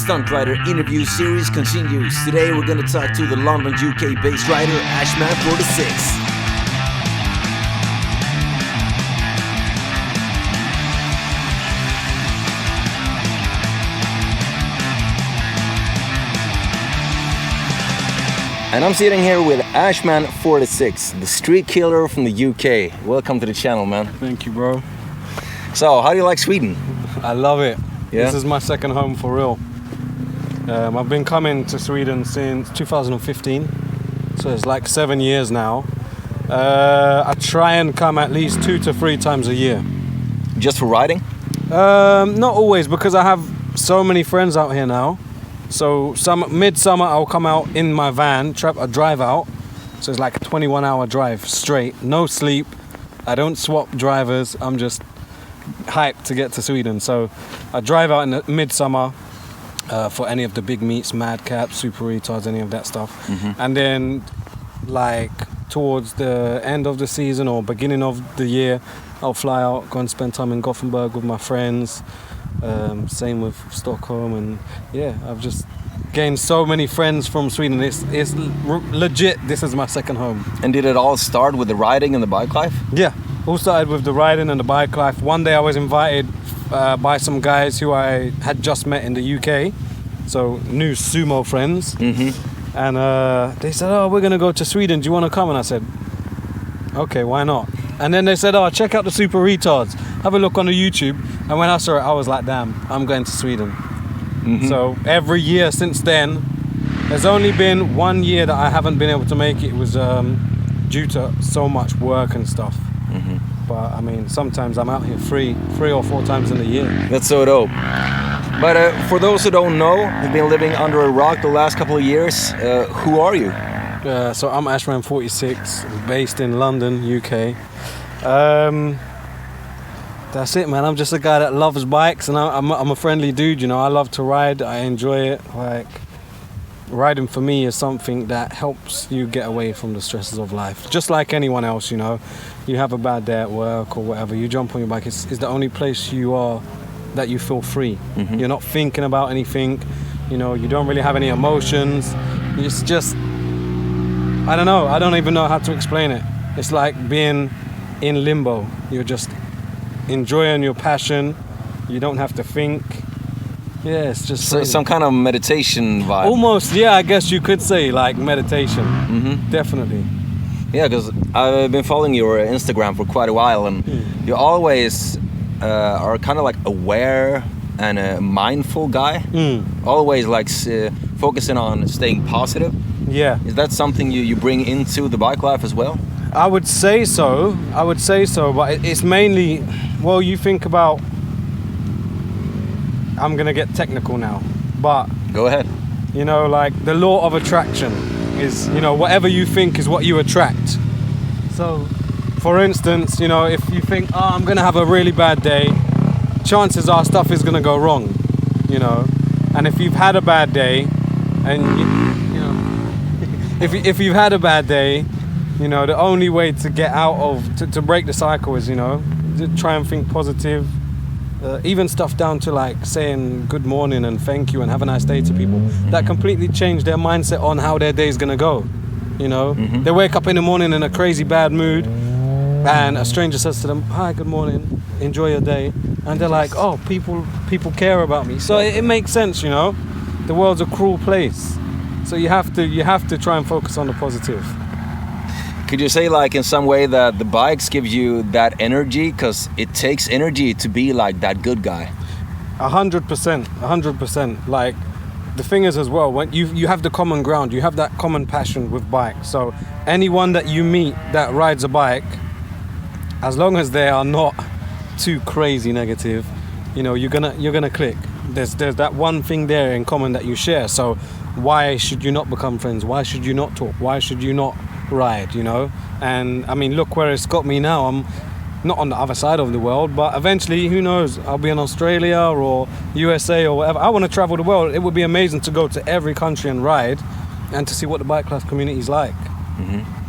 Stunt Rider interview series continues. Today we're going to talk to the London, UK-based rider Ashman46. And I'm sitting here with Ashman46, the street killer from the UK. Welcome to the channel, man. Thank you, bro. So, how do you like Sweden? I love it. Yeah? This is my second home for real. I've been coming to Sweden since 2015, so it's like 7 years now. I try and come at least 2 to 3 times a year. Just for riding? Not always, because I have so many friends out here now. So midsummer I'll come out in my van, drive out. So it's like a 21-hour drive straight, no sleep. I don't swap drivers. I'm just hyped to get to Sweden. So I drive out in the midsummer for any of the big meets, madcaps, super retards, any of that stuff. Mm-hmm. And then like towards the end of the season or beginning of the year, I'll fly out, go and spend time in Gothenburg with my friends. Same with Stockholm, and yeah, I've just gained so many friends from Sweden. It's legit. This is my second home. And did it all start with the riding and the bike life? Yeah, all started with the riding and the bike life. One day I was invited by some guys who I had just met in the UK, so new sumo friends. Mm-hmm. And they said, "Oh, we're gonna go to Sweden. Do you want to come?" And I said, "Okay, why not?" And then they said, "Oh, check out the super retards. Have a look on the YouTube." And when I saw it, I was like, "Damn, I'm going to Sweden." Mm-hmm. So every year since then, there's only been 1 year that I haven't been able to make it. It was due to so much work and stuff. Mm-hmm. But I mean, sometimes I'm out here 3 or 4 times in a year. That's so dope. But for those who don't know, who've been living under a rock the last couple of years, who are you? So I'm Ashman46, based in London, UK. That's it, man. I'm just a guy that loves bikes, and I'm a friendly dude, you know. I love to ride. I enjoy it. Like, riding for me is something that helps you get away from the stresses of life. Just like anyone else, you know. You have a bad day at work or whatever, you jump on your bike. It's the only place you are that you feel free. Mm-hmm. You're not thinking about anything. You know, you don't really have any emotions. It's just, I don't know. I don't even know how to explain it. It's like being in limbo. You're just enjoying your passion. You don't have to think. Yeah, it's just some kind of meditation vibe. Almost, yeah, I guess you could say like meditation. Mm-hmm. Definitely. Yeah, because I've been following your Instagram for quite a while, and you always are kind of like aware and a mindful guy. Always like focusing on staying positive. Yeah. Is that something you bring into the bike life as well? I would say so, but it's mainly, well, you think about, I'm gonna get technical now, but go ahead. You know, like the law of attraction is, you know, whatever you think is what you attract. So, for instance, you know, if you think, oh, I'm gonna have a really bad day, chances are stuff is gonna go wrong, you know. And if you've had a bad day, and you know, if you've had a bad day, you know, the only way to get out of, to break the cycle is, you know, to try and think positive. Even stuff down to like saying good morning and thank you and have a nice day to people. That completely changed their mindset on how their day's gonna go. You know, They wake up in the morning in a crazy bad mood, and a stranger says to them, "Hi, good morning, enjoy your day." And they're like, "Oh, people care about me." So it makes sense, you know. The world's a cruel place. So you have to try and focus on the positive. Could you say, like, in some way that the bikes give you that energy? Because it takes energy to be like that good guy. 100%. Like, the thing is as well, when you have the common ground, you have that common passion with bikes. So anyone that you meet that rides a bike, as long as they are not too crazy negative, you know, you're gonna click. There's that one thing there in common that you share. So why should you not become friends? Why should you not talk? Why should you not ride, you know? And I mean, look where it's got me now. I'm not on the other side of the world, but eventually, who knows, I'll be in Australia or USA or whatever. I want to travel the world. It would be amazing to go to every country and ride and to see what the bike life community is like.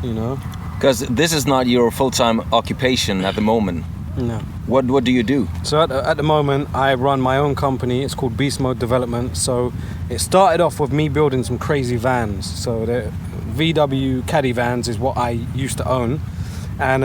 You know, because this is not your full-time occupation at the moment. No. What do you do? So at the moment, I run my own company. It's called Beast Mode Development. So it started off with me building some crazy vans. So the VW Caddy vans is what I used to own. And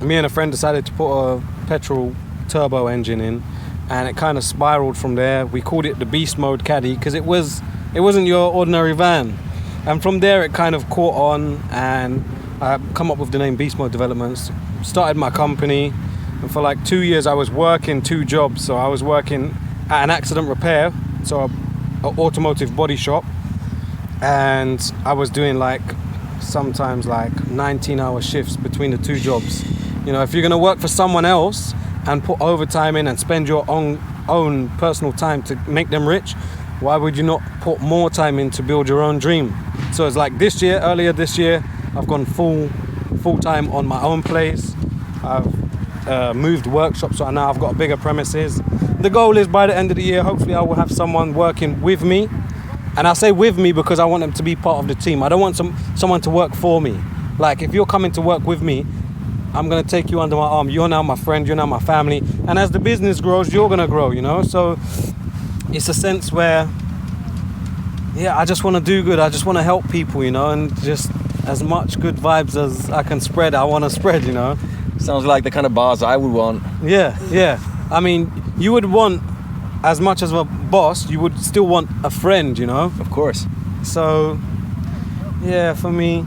me and a friend decided to put a petrol turbo engine in. And it kind of spiraled from there. We called it the Beast Mode Caddy because it wasn't your ordinary van. And from there, it kind of caught on. And I come up with the name Beast Mode Developments. Started my company. And for like 2 years, I was working 2 jobs. So I was working at an accident repair, so an automotive body shop. And I was doing like sometimes like 19-hour shifts between the 2 jobs. You know, if you're going to work for someone else and put overtime in and spend your own personal time to make them rich, why would you not put more time in to build your own dream? So it's like earlier this year, I've gone full time on my own place. I've moved workshops, so now I've got bigger premises. The goal is by the end of the year, hopefully I will have someone working with me. And I say with me because I want them to be part of the team. I don't want someone to work for me. Like if you're coming to work with me, I'm going to take you under my arm. You're now my friend, you're now my family. And as the business grows, you're going to grow, you know? So it's a sense where, yeah, I just want to do good. I just want to help people, you know, and just as much good vibes as I can spread, I want to spread, you know? Sounds like the kind of boss I would want. Yeah. I mean, you would want, as much as a boss, you would still want a friend, you know? Of course. So, yeah, for me,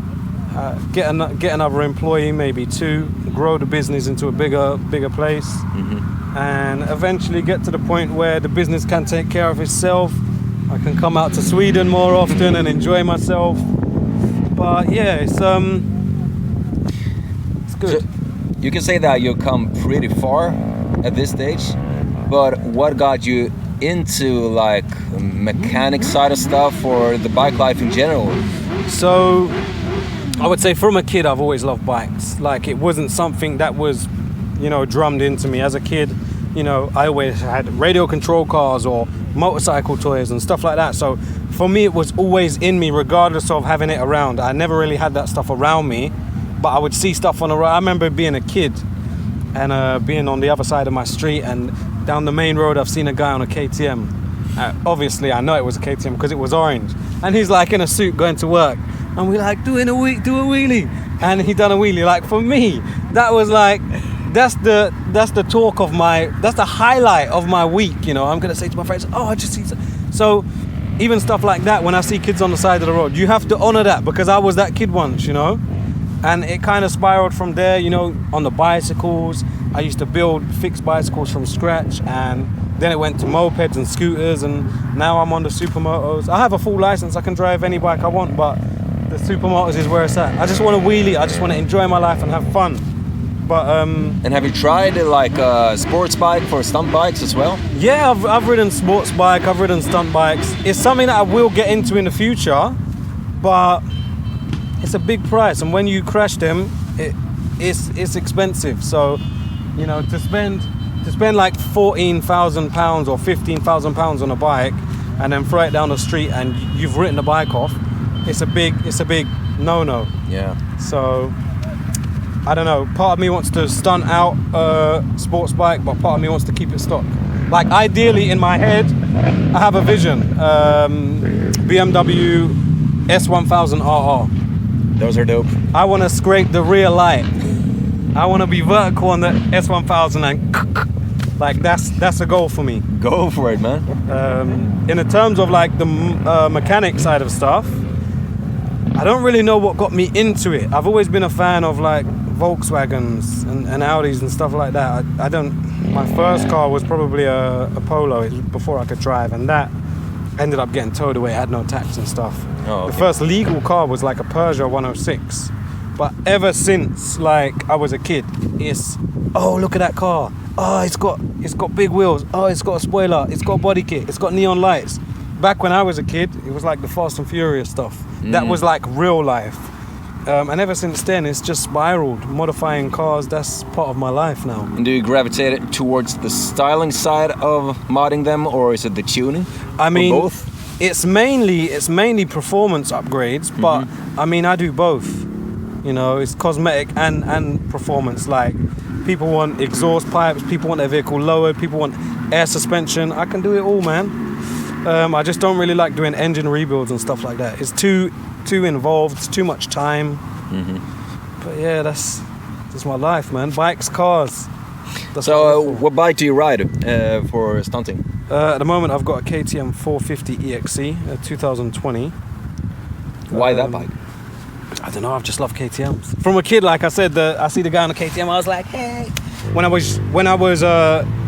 get another employee, maybe 2, grow the business into a bigger place, and eventually get to the point where the business can take care of itself. I can come out to Sweden more often and enjoy myself. But yeah, it's good. So, you can say that you've come pretty far at this stage, but what got you into like mechanic side of stuff or the bike life in general? So I would say from a kid I've always loved bikes. Like it wasn't something that was, you know, drummed into me. As a kid, you know, I always had radio control cars or motorcycle toys and stuff like that. So for me it was always in me regardless of having it around. I never really had that stuff around me, but I would see stuff on the road. I remember being a kid and being on the other side of my street, and down the main road I've seen a guy on a KTM. Obviously I know it was a KTM because it was orange, and he's like in a suit going to work, and we're like do a wheelie, and he done a wheelie. Like for me, that was like that's the highlight of my week, you know. I'm gonna say to my friends, oh, I just see. So even stuff like that, when I see kids on the side of the road, you have to honor that, because I was that kid once, you know. And it kind of spiraled from there, you know. On the bicycles, I used to build fixed bicycles from scratch, and then it went to mopeds and scooters, and now I'm on the supermotos. I have a full license, I can drive any bike I want, but the supermotos is where it's at. I just want to wheelie, I just want to enjoy my life and have fun. But and have you tried like a sports bike for stunt bikes as well? Yeah, I've ridden sports bike, I've ridden stunt bikes. It's something that I will get into in the future, but it's a big price, and when you crash them, it's expensive. So, you know, to spend like £14,000 or £15,000 on a bike and then throw it down the street and you've written the bike off, it's a big no-no. Yeah. So I don't know, part of me wants to stunt out a sports bike, but part of me wants to keep it stock. Like ideally in my head, I have a vision, BMW S1000 RR. Those are dope. I want to scrape the rear light. I want to be vertical on the S1000 and like that's a goal for me. Go for it, man. In the terms of like the mechanic side of stuff, I don't really know what got me into it. I've always been a fan of like Volkswagens and Audis and stuff like that. My first car was probably a Polo before I could drive, and that ended up getting towed away. It had no tax and stuff. Oh, okay. The first legal car was like a Peugeot 106. But ever since like I was a kid, it's, oh, look at that car. Oh, it's got big wheels. Oh, it's got a spoiler. It's got a body kit. It's got neon lights. Back when I was a kid, it was like the Fast and Furious stuff. That was like real life. And ever since then, it's just spiraled. Modifying cars, that's part of my life now. And do you gravitate towards the styling side of modding them, or is it the tuning? I mean, or both? It's mainly performance upgrades, but I mean, I do both. You know, it's cosmetic and performance. Like People want exhaust pipes. People want their vehicle lowered. People want air suspension. I can do it all, man. I just don't really like doing engine rebuilds and stuff like that. It's too involved. It's too much time. But yeah, that's my life, man. Bikes, cars. That's what bike do you ride for stunting? At the moment, I've got a KTM 450 EXC, 2020. Why that bike? I don't know. I've just loved KTMs from a kid. Like I said, I see the guy on the KTM. I was like, hey. When I was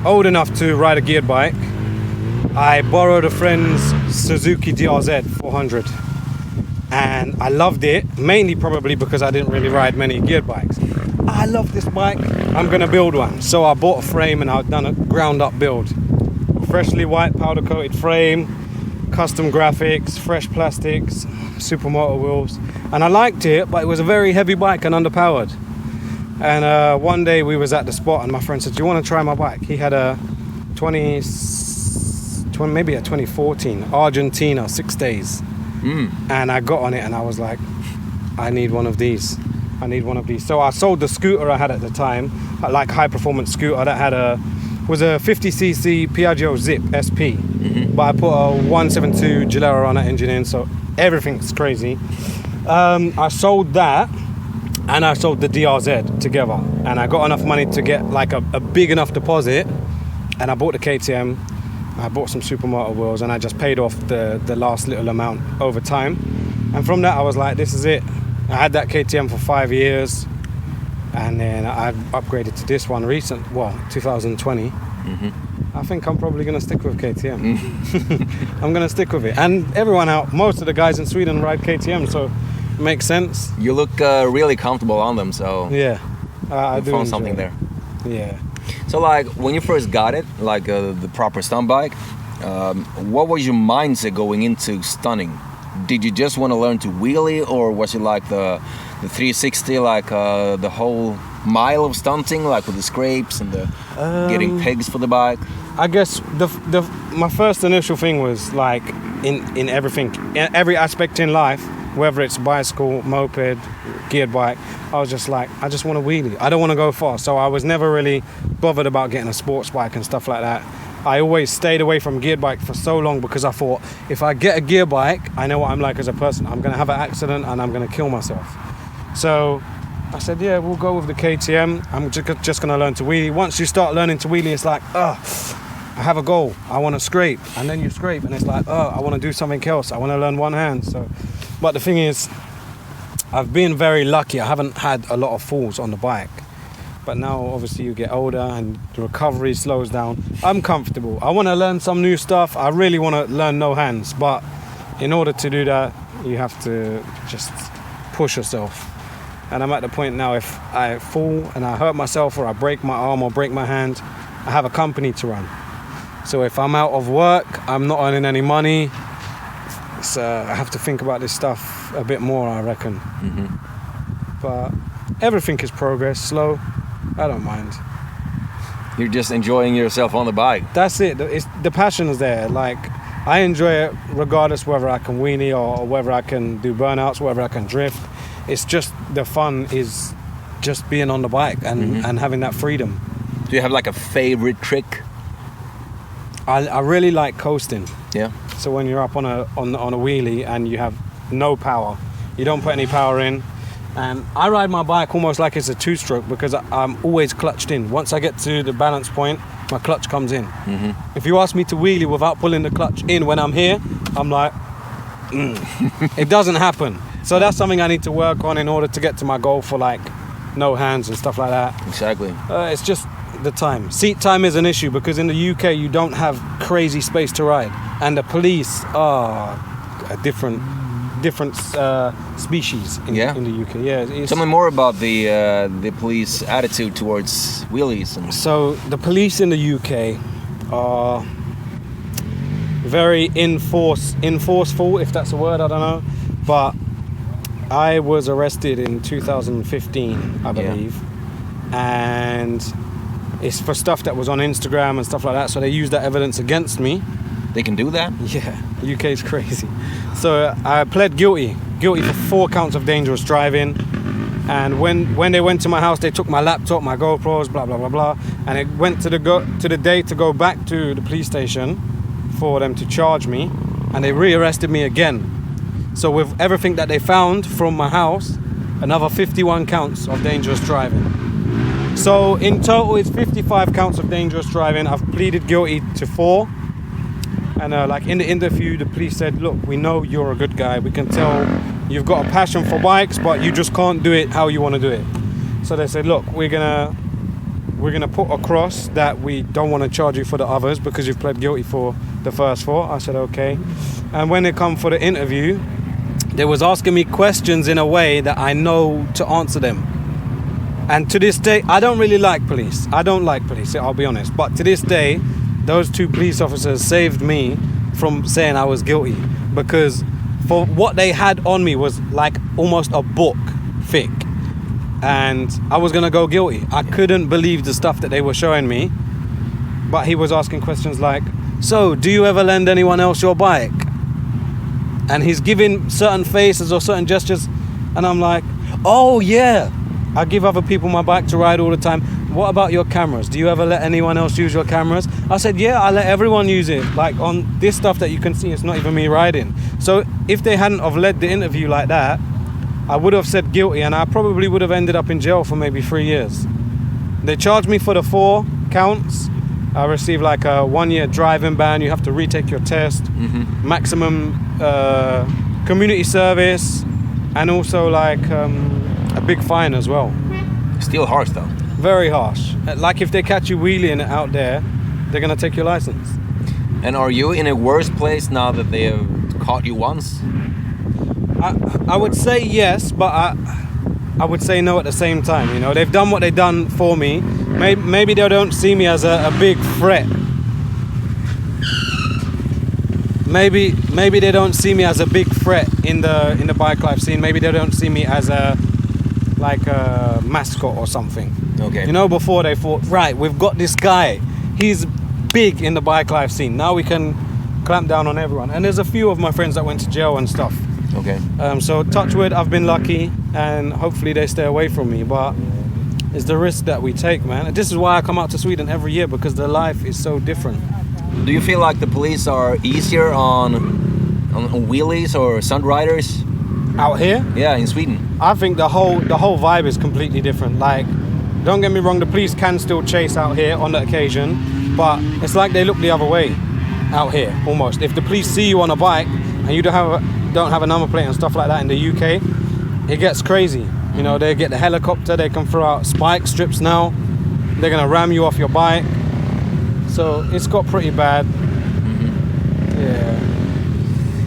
old enough to ride a geared bike, I borrowed a friend's Suzuki DRZ 400, and I loved it mainly probably because I didn't really ride many geared bikes. I love this bike. I'm gonna build one. So I bought a frame and I've done a ground up build. Freshly white powder coated frame, custom graphics, fresh plastics, supermoto wheels, and I liked it, but it was a very heavy bike and underpowered. And one day we was at the spot and my friend said, do you want to try my bike? He had a 2014 Argentina 6 days. And I got on it and I was like, I need one of these. So I sold the scooter I had at the time, like high performance scooter that was a 50cc Piaggio Zip SP, but I put a 172 Gilera on that engine in, so everything's crazy. I sold that and I sold the DRZ together, and I got enough money to get like a big enough deposit, and I bought the KTM. I bought some supermoto wheels and I just paid off the last little amount over time, and from that I was like, this is it. I had that KTM for 5 years, and then I upgraded to this one 2020. I think I'm probably going to stick with KTM. I'm going to stick with it. And most of the guys in Sweden ride KTM, so it makes sense. You look really comfortable on them, so yeah, I do found something there. Yeah. So like when you first got it, like the proper stunt bike, what was your mindset going into stunning? Did you just want to learn to wheelie, or was it like the 360, like the whole mile of stunting, like with the scrapes and the getting pegs for the bike? I guess my first initial thing was like in everything, in every aspect in life, whether it's bicycle, moped, geared bike, I was just like, I just want to wheelie. I don't want to go far. So I was never really bothered about getting a sports bike and stuff like that. I always stayed away from geared bike for so long because I thought, if I get a gear bike, I know what I'm like as a person. I'm going to have an accident and I'm going to kill myself. So I said, yeah, we'll go with the KTM. I'm just going to learn to wheelie. Once you start learning to wheelie, it's like, I have a goal. I want to scrape. And then you scrape and it's like, I want to do something else. I want to learn one hand. So, but the thing is, I've been very lucky. I haven't had a lot of falls on the bike. But now, obviously, you get older and the recovery slows down. I'm comfortable. I want to learn some new stuff. I really want to learn no hands. But in order to do that, you have to just push yourself. And I'm at the point now, if I fall and I hurt myself or I break my arm or break my hand, I have a company to run. So if I'm out of work, I'm not earning any money. So I have to think about this stuff a bit more, I reckon. But everything is progress, slow. I don't mind. You're just enjoying yourself on the bike. That's it. The passion is there. Like, I enjoy it regardless whether I can wheelie or whether I can do burnouts, whether I can drift. It's just the fun is just being on the bike and having that freedom. Do you have like a favorite trick? I really like coasting. Yeah. So when you're up on a wheelie and you have no power, you don't put any power in. And I ride my bike almost like it's a two-stroke because I'm always clutched in. Once I get to the balance point, my clutch comes in. If you ask me to wheelie without pulling the clutch in when I'm here, I'm like, it doesn't happen. So that's something I need to work on in order to get to my goal for like no hands and stuff like that. Exactly. It's just the time. Seat time is an issue because in the UK you don't have crazy space to ride. And the police are a different species in the UK. Yeah. Tell me more about the police attitude towards wheelies. So the police in the UK are very enforceful, if that's a word, I don't know. But I was arrested in 2015, I believe, and it's for stuff that was on Instagram and stuff like that. So they used that evidence against me. They can do that? Yeah, UK is crazy. So I pled guilty for 4 counts of dangerous driving, And when they went to my house, they took my laptop, my GoPros, blah blah blah blah, and it went to the day to go back to the police station for them to charge me, and they rearrested me again. So with everything that they found from my house, another 51 counts of dangerous driving. So in total, it's 55 counts of dangerous driving. I've pleaded guilty to 4. And like in the interview, the police said, look, we know you're a good guy. We can tell you've got a passion for bikes, but you just can't do it how you want to do it. So they said, look, we're gonna put across that we don't want to charge you for the others because you've pled guilty for the first 4. I said, okay. And when they come for the interview, they was asking me questions in a way that I know to answer them. And to this day, I don't really like police. I don't like police, I'll be honest. But to this day, those 2 police officers saved me from saying I was guilty, because for what they had on me was like almost a book thick, and I was gonna go guilty. I couldn't believe the stuff that they were showing me. But he was asking questions like, so do you ever lend anyone else your bike? And he's giving certain faces or certain gestures, and I'm like, oh yeah, I give other people my bike to ride all the time. What about your cameras? Do you ever let anyone else use your cameras? I said, yeah, I let everyone use it. Like on this stuff that you can see, it's not even me riding. So if they hadn't have led the interview like that, I would have said guilty, and I probably would have ended up in jail for maybe 3 years. They charged me for the 4 counts. I received like a 1-year driving ban. You have to retake your test, maximum community service, and also like a big fine as well. Still harsh though. Very harsh. Like if they catch you wheeling it out there, they're gonna take your license. And are you in a worse place now that they have caught you once? I would say yes, but I would say no at the same time. You know, they've done what they've done for me. Maybe they don't see me as a big threat. Maybe they don't see me as a big threat in the bike life scene. Maybe they don't see me as a mascot or something. Okay. You know, before they thought, right, we've got this guy. He's big in the bike life scene. Now we can clamp down on everyone. And there's a few of my friends that went to jail and stuff. Okay. So touch wood, I've been lucky, and hopefully they stay away from me. But it's the risk that we take, man. And this is why I come out to Sweden every year, because the life is so different. Do you feel like the police are easier on wheelies or stunt riders? Out here? Yeah, in Sweden. I think the whole vibe is completely different. Like, don't get me wrong, the police can still chase out here on the occasion, but it's like they look the other way out here, almost. If the police see you on a bike and you don't have a number plate and stuff like that in the UK, it gets crazy. You know, they get the helicopter, they can throw out spike strips now, they're gonna ram you off your bike. So it's got pretty bad. Yeah.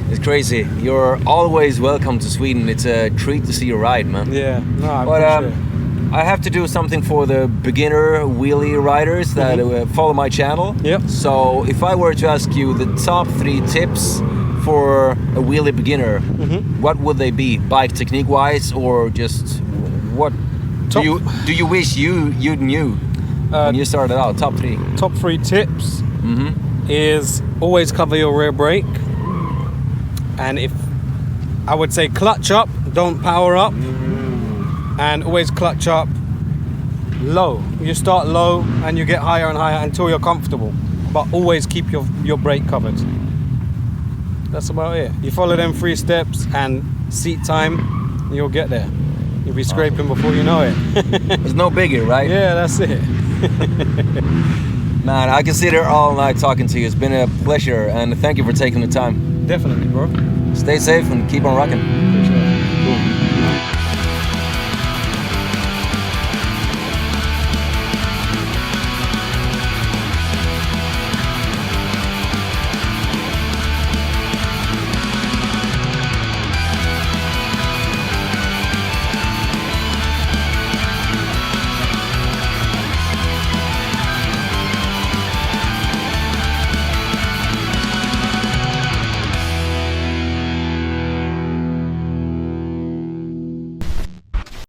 It's crazy. You're always welcome to Sweden. It's a treat to see you ride, man. Yeah, no, I But appreciate it. I have to do something for the beginner wheelie riders that follow my channel. Yep. So if I were to ask you the top 3 tips for a wheelie beginner, what would they be? Bike technique wise, or just what do you wish you knew when you started out? Top 3. Top 3 tips is always cover your rear brake. And if I would say clutch up, don't power up, and always clutch up low. You start low and you get higher and higher until you're comfortable, but always keep your brake covered. That's about it. You follow them 3 steps and seat time, you'll get there. You'll be scraping before you know it. There's no biggie, right? Yeah, that's it. Man, I can sit here all night talking to you. It's been a pleasure, and thank you for taking the time. Definitely, bro. Stay safe and keep on rocking.